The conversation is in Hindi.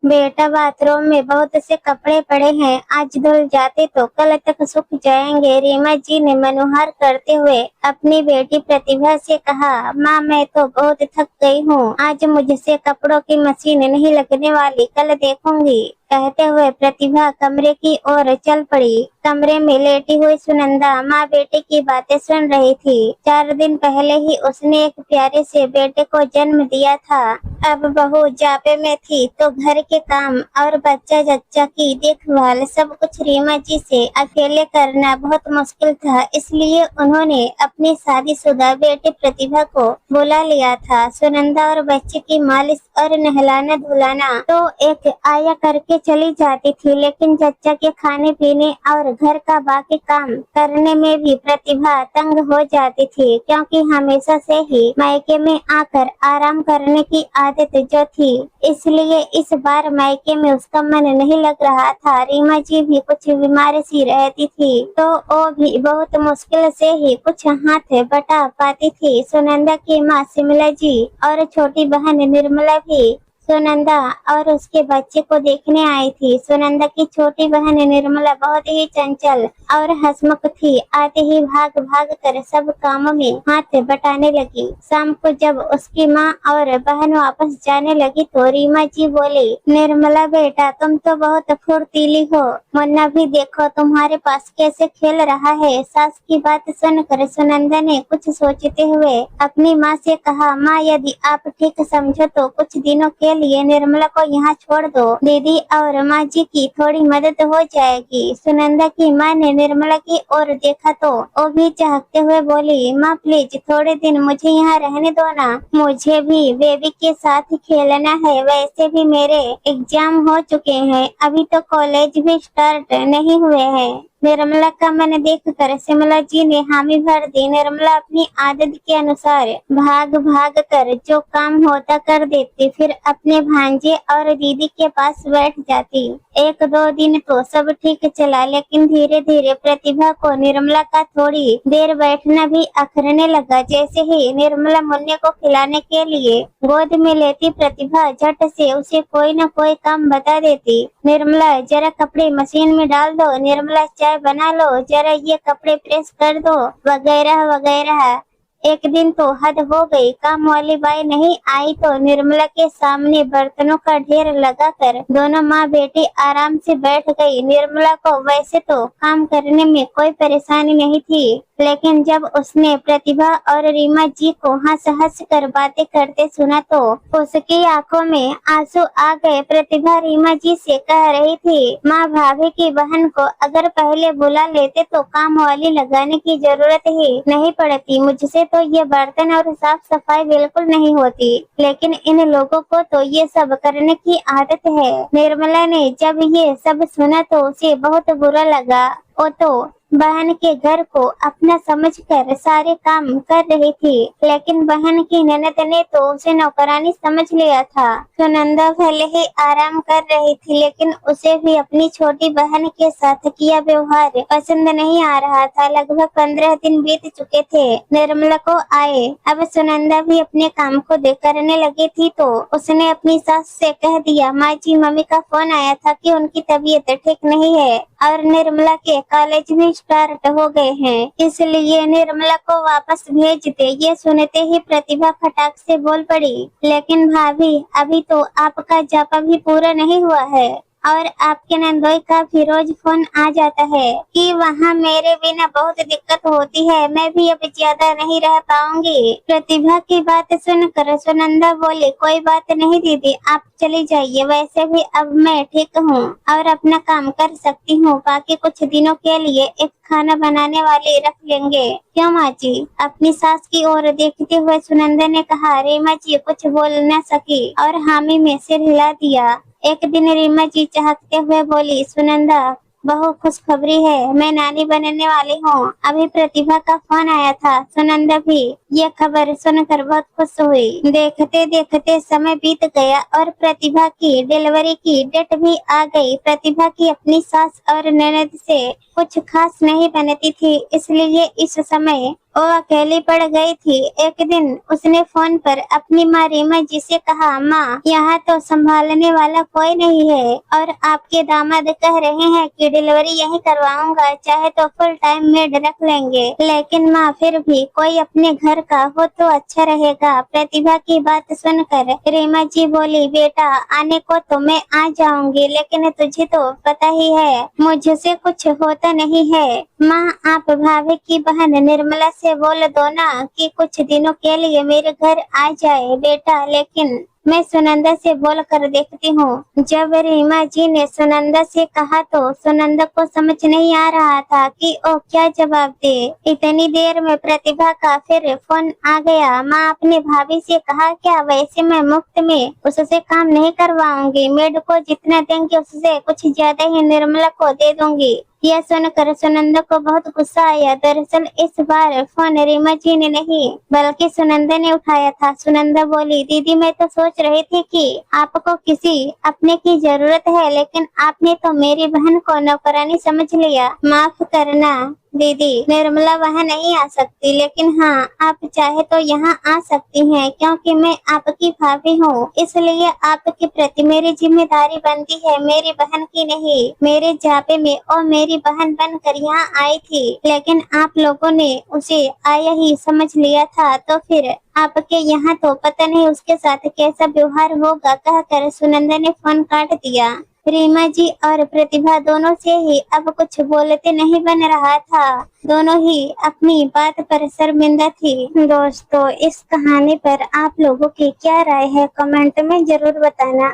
बेटा बाथरूम में बहुत से कपड़े पड़े हैं, आज धुल जाते तो कल तक सूख जाएंगे। रीमा जी ने मनोहर करते हुए अपनी बेटी प्रतिभा से कहा, माँ मैं तो बहुत थक गई हूँ, आज मुझसे कपड़ों की मशीन नहीं लगने वाली, कल देखूंगी। कहते हुए प्रतिभा कमरे की ओर चल पड़ी। कमरे में लेटी हुई सुनंदा माँ बेटे की बातें सुन रही थी। 4 दिन पहले ही उसने एक प्यारे से बेटे को जन्म दिया था। अब बहू जापे में थी तो घर के काम और बच्चा जच्चा की देखभाल सब कुछ रीमा जी से अकेले करना बहुत मुश्किल था, इसलिए उन्होंने अपनी शादीशुदा बेटी प्रतिभा को बुला लिया था। सुनंदा और बच्चे की मालिश और नहलाना धुलाना तो एक आया करके चली जाती थी, लेकिन जच्चा के खाने पीने और घर का बाकी काम करने में भी प्रतिभा तंग हो जाती थी, क्योंकि हमेशा से ही मायके में आकर आराम करने की आदत जो थी, इसलिए इस बार मायके में उसका मन नहीं लग रहा था। रीमा जी भी कुछ बीमार सी रहती थी तो वो भी बहुत मुश्किल से ही कुछ हाथ बटा पाती थी। सुनंदा की माँ शिमला जी और छोटी बहन निर्मला भी सुनंदा और उसके बच्चे को देखने आई थी। सुनंदा की छोटी बहन निर्मला बहुत ही चंचल और हंसमुख थी, आते ही भाग भाग कर सब कामों में हाथ बटाने लगी। शाम को जब उसकी माँ और बहन वापस जाने लगी तो रीमा जी बोली, निर्मला बेटा तुम तो बहुत फुर्तीली हो, मुन्ना भी देखो तुम्हारे पास कैसे खेल रहा है। सास की बात सुनकर सुनंदा ने कुछ सोचते हुए अपनी माँ से कहा, माँ यदि आप ठीक समझो तो कुछ दिनों के लिए निर्मला को यहाँ छोड़ दो, दीदी और माँ जी की थोड़ी मदद हो जाएगी। सुनंदा की माँ ने निर्मला की ओर देखा तो वो भी चाहते हुए बोली, माँ प्लीज थोड़े दिन मुझे यहाँ रहने दो ना, मुझे भी बेबी के साथ खेलना है। वैसे भी मेरे एग्जाम हो चुके हैं, अभी तो कॉलेज भी स्टार्ट नहीं हुए हैं। निर्मला का मन देखकर शिमला जी ने हामी भर दी। निर्मला अपनी आदत के अनुसार भाग भाग कर जो काम होता कर देती, फिर अपने भांजे और दीदी के पास बैठ जाती। 1-2 दिन तो सब ठीक चला, लेकिन धीरे धीरे प्रतिभा को निर्मला का थोड़ी देर बैठना भी अखरने लगा। जैसे ही निर्मला मुन्ने को खिलाने के लिए गोद में लेती, प्रतिभा झट से उसे कोई न कोई काम बता देती। निर्मला जरा कपड़े मशीन में डाल दो, निर्मला चाय बना लो, जरा ये कपड़े प्रेस कर दो, वगैरह वगैरह। एक दिन तो हद हो गई, काम वाली बाई नहीं आई तो निर्मला के सामने बर्तनों का ढेर लगाकर दोनों माँ बेटी आराम से बैठ गई। निर्मला को वैसे तो काम करने में कोई परेशानी नहीं थी, लेकिन जब उसने प्रतिभा और रीमा जी को हंस हंस कर बातें करते सुना तो उसकी आंखों में आंसू आ गए। प्रतिभा रीमा जी से कह रही थी, माँ भाभी की बहन को अगर पहले बुला लेते तो काम वाली लगाने की जरूरत ही नहीं पड़ती, मुझसे तो ये बर्तन और साफ सफाई बिल्कुल नहीं होती, लेकिन इन लोगों को तो ये सब करने की आदत है। निर्मला ने जब ये सब सुना तो उसे बहुत बुरा लगा। वो तो बहन के घर को अपना समझकर सारे काम कर रही थी, लेकिन बहन की ननद ने तो उसे नौकरानी समझ लिया था। सुनंदा भले ही आराम कर रही थी, लेकिन उसे भी अपनी छोटी बहन के साथ किया व्यवहार पसंद नहीं आ रहा था। लगभग 15 दिन बीत चुके थे निर्मला को आए। अब सुनंदा भी अपने काम को करने लगी थी तो उसने अपनी सास से कह दिया, माँ जी मम्मी का फोन आया था कि उनकी तबीयत ठीक नहीं है और निर्मला के कॉलेज में स्टार्ट हो गए हैं, इसलिए निर्मला को वापस भेज दे। ये सुनते ही प्रतिभा फटाक से बोल पड़ी, लेकिन भाभी अभी तो आपका जापा भी पूरा नहीं हुआ है और आपके नंदोई का भी रोज फोन आ जाता है कि वहाँ मेरे बिना बहुत दिक्कत होती है, मैं भी अब ज्यादा नहीं रह पाऊंगी। प्रतिभा की बात सुनकर सुनंदा बोली, कोई बात नहीं दीदी, आप चली जाइए, वैसे भी अब मैं ठीक हूँ और अपना काम कर सकती हूँ, बाकी कुछ दिनों के लिए एक खाना बनाने वाली रख लेंगे। क्यों माँ जी? अपनी सास की ओर देखते हुए सुनंदा ने कहा। रीमा जी कुछ बोल न सकी और हामी में सिर हिला दिया। एक दिन रीमा जी चाहते हुए बोली, सुनंदा बहू खुशखबरी है, मैं नानी बनने वाली हूँ, अभी प्रतिभा का फोन आया था। सुनंदा भी ये खबर सुनकर बहुत खुश हुई। देखते देखते समय बीत गया और प्रतिभा की डिलीवरी की डेट भी आ गई। प्रतिभा की अपनी सास और ननद से कुछ खास नहीं बनती थी, इसलिए इस समय वो अकेली पड़ गई थी। एक दिन उसने फोन पर अपनी माँ रीमा जी से कहा, माँ यहाँ तो संभालने वाला कोई नहीं है और आपके दामाद कह रहे हैं कि डिलीवरी यहीं करवाऊंगा, चाहे तो फुल टाइम मेड रख लेंगे। लेकिन माँ फिर भी कोई अपने घर का हो तो अच्छा रहेगा। प्रतिभा की बात सुनकर रीमा जी बोली, बेटा आने को तो मैं आ जाऊंगी, लेकिन तुझे तो पता ही है मुझसे कुछ होता नहीं है। माँ आप भाभी की बहन निर्मला से बोल दो ना कि कुछ दिनों के लिए मेरे घर आ जाए बेटा, लेकिन मैं सुनंदा से बोल कर देखती हूँ। जब रीमा जी ने सुनंदा से कहा तो सुनंदा को समझ नहीं आ रहा था कि वो क्या जवाब दे। इतनी देर में प्रतिभा का फिर फोन आ गया। माँ अपने भाभी से कहा, क्या वैसे मैं मुफ्त में उससे काम नहीं करवाऊंगी, मेड को जितना देंगे उससे कुछ ज्यादा ही निर्मला को दे दूंगी। यह सुनकर सुनंदा को बहुत गुस्सा आया। दरअसल इस बार फोन रीमा जी ने नहीं बल्कि सुनंदा ने उठाया था। सुनंदा बोली, दीदी मैं तो सोच रही थी कि आपको किसी अपने की जरूरत है, लेकिन आपने तो मेरी बहन को नौकरानी समझ लिया। माफ करना दीदी, निर्मला वहाँ नहीं आ सकती, लेकिन हाँ आप चाहे तो यहाँ आ सकती हैं, क्योंकि मैं आपकी भाभी हूँ, इसलिए आपके प्रति मेरी जिम्मेदारी बनती है, मेरी बहन की नहीं। मेरे जापे में और मेरी बहन बनकर यहाँ आई थी, लेकिन आप लोगों ने उसे आया ही समझ लिया था, तो फिर आपके यहाँ तो पता नहीं उसके साथ कैसा व्यवहार होगा। कहकर सुनंदा ने फोन काट दिया। रीमा जी और प्रतिभा दोनों से ही अब कुछ बोलते नहीं बन रहा था। दोनों ही अपनी बात पर शर्मिंदा थी। दोस्तों इस कहानी पर आप लोगों की क्या राय है कमेंट में जरूर बताना।